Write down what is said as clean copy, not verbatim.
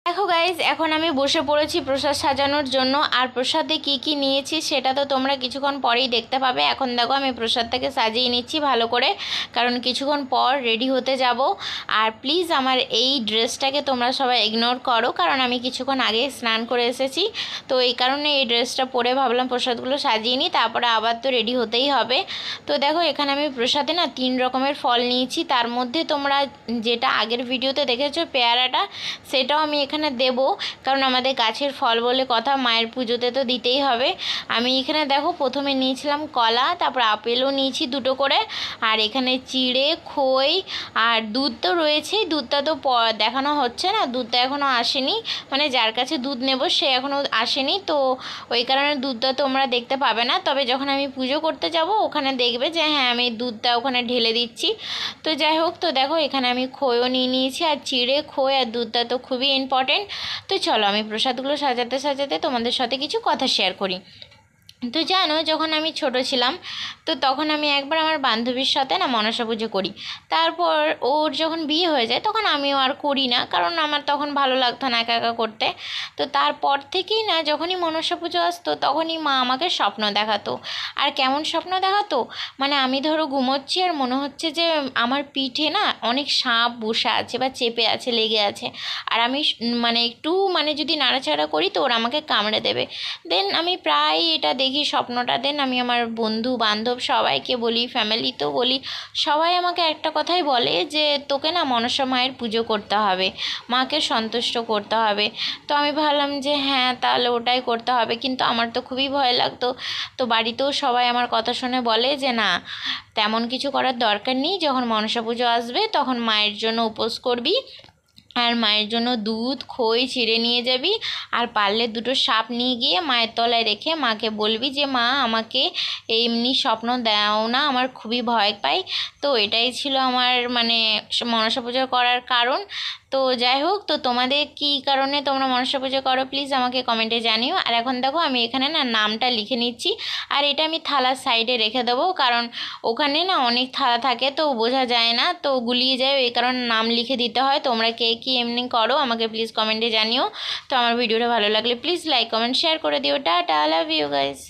দেখো গাইজ, এখন আমি বসে পড়েছি প্রসাদ সাজানোর জন্য। আর প্রসাদে কি কি নিয়েছি সেটা তো তোমরা কিছুক্ষণ পরেই দেখতে পাবে। এখন দেখো আমি প্রসাদটাকে সাজিয়ে নিচ্ছি ভালো করে, কারণ কিছুক্ষণ পর রেডি হতে যাব। আর প্লিজ আমার এই ড্রেসটাকে তোমরা সবাই ইগনোর করো, কারণ আমি কিছুক্ষণ আগে স্নান করে এসেছি। তো এই কারণে এই ড্রেসটা পরে ভাবলাম প্রসাদগুলো সাজিয়ে নিই, তারপরে আবার তো রেডি হতেই হবে। তো দেখো এখানে আমি প্রসাদে না 3 রকমের ফল নিয়েছি। তার মধ্যে তোমরা যেটা আগের ভিডিওতে দেখেছো পেয়ারাটা, সেটাও আমি এখানে দেব, কারণ আমাদের গাছের ফল বলে কথা, মায়ের পুজোতে তো দিতেই হবে। আমি এখানে দেখো প্রথমে নিয়েছিলাম কলা, তারপর আপেলও নিয়েছি 2টো করে, আর এখানে চিড়ে, খই আর দুধ তো রয়েছেই। দুধটা তো দেখানো হচ্ছে না, দুধটা এখনও আসেনি, মানে যার কাছে দুধ নেব সে এখনও আসেনি, তো ওই কারণে দুধটা তোমরা দেখতে পাবে না। তবে যখন আমি পুজো করতে যাব ওখানে দেখবে যে হ্যাঁ আমি দুধটা ওখানে ঢেলে দিচ্ছি। তো যাই হোক, তো দেখো এখানে আমি খইও নিয়ে নিয়েছি, আর চিড়ে, খই আর দুধটা তো খুবই ইম্পর্টেন্ট। তো চলো আমি প্রসাদগুলো সাজাতে সাজাতে তোমাদের সাথে কিছু কথা শেয়ার করি। তো জানো, যখন আমি ছোট ছিলাম তো তখন আমি একবার আমার বান্ধবীর সাথে না মনসা পুজো করি। তারপর ওর যখন বিয়ে হয়ে যায় তখন আমিও আর করি না, কারণ আমার তখন ভালো লাগতো না একা একা করতে। তো তারপর থেকেই না, যখনই মনসা পুজো আসতো তখনই মা আমাকে স্বপ্ন দেখাতো। আর কেমন স্বপ্ন দেখাতো, মানে আমি ধরো ঘুমোচ্ছি আর মনে হচ্ছে যে আমার পিঠে না অনেক সাপ বসে আছে বা চেপে আছে, লেগে আছে। আর আমি মানে একটু মানে যদি নাড়াচাড়া করি তো ওরা আমাকে কামড়ে দেবে। দেন আমি প্রায় এটা দেখি স্বপ্নটা। দেন আমি আমার বন্ধু বান্ধব সবাইকে বলি, ফ্যামিলিতেও বলি, সবাই আমাকে একটা কথাই বলে যে তোকে না মনসা মায়ের পুজো করতে হবে, মাকে সন্তুষ্ট করতে হবে। তো আমি ভাবলাম যে হ্যাঁ তাহলে ওটাই করতে হবে, কিন্তু আমার তো খুবই ভয় লাগতো। তো বাড়িতেও সবাই আমার কথা শুনে বলে যে না, তেমন কিছু করার দরকার নেই, যখন মনসা পুজো আসবে তখন মায়ের জন্য উপোস করবি, আর মায়ের জন্য দুধ খই চিড়ে নিয়ে যাবি, আর পারলে 2টো সাপ নিয়ে গিয়ে মায়ের তলায় রেখে মাকে বলবি যে মা আমাকে এমনি স্বপ্ন দাও না, আমার খুবই ভয় পাই। তো এটাই ছিল আমার মানে মনসা পুজো করার কারণ। তো যাই হোক, তো তোমাদের কী কারণে তোমরা মনসা পুজো করো প্লিজ আমাকে কমেন্টে জানিও। আর এখন দেখো আমি এখানে না নামটা লিখে নিচ্ছি, আর এটা আমি থালার সাইডে রেখে দেবো, কারণ ওখানে না অনেক থালা থাকে তো বোঝা যায় না, তো গুলিয়ে যায়, এই কারণে নাম লিখে দিতে হয়। তোমরা কে কী এমনি করো আমাকে প্লিজ কমেন্টে জানিও। তো আমার ভিডিওটা ভালো লাগলে প্লিজ লাইক কমেন্ট শেয়ার করে দিও। Tata, love you guys.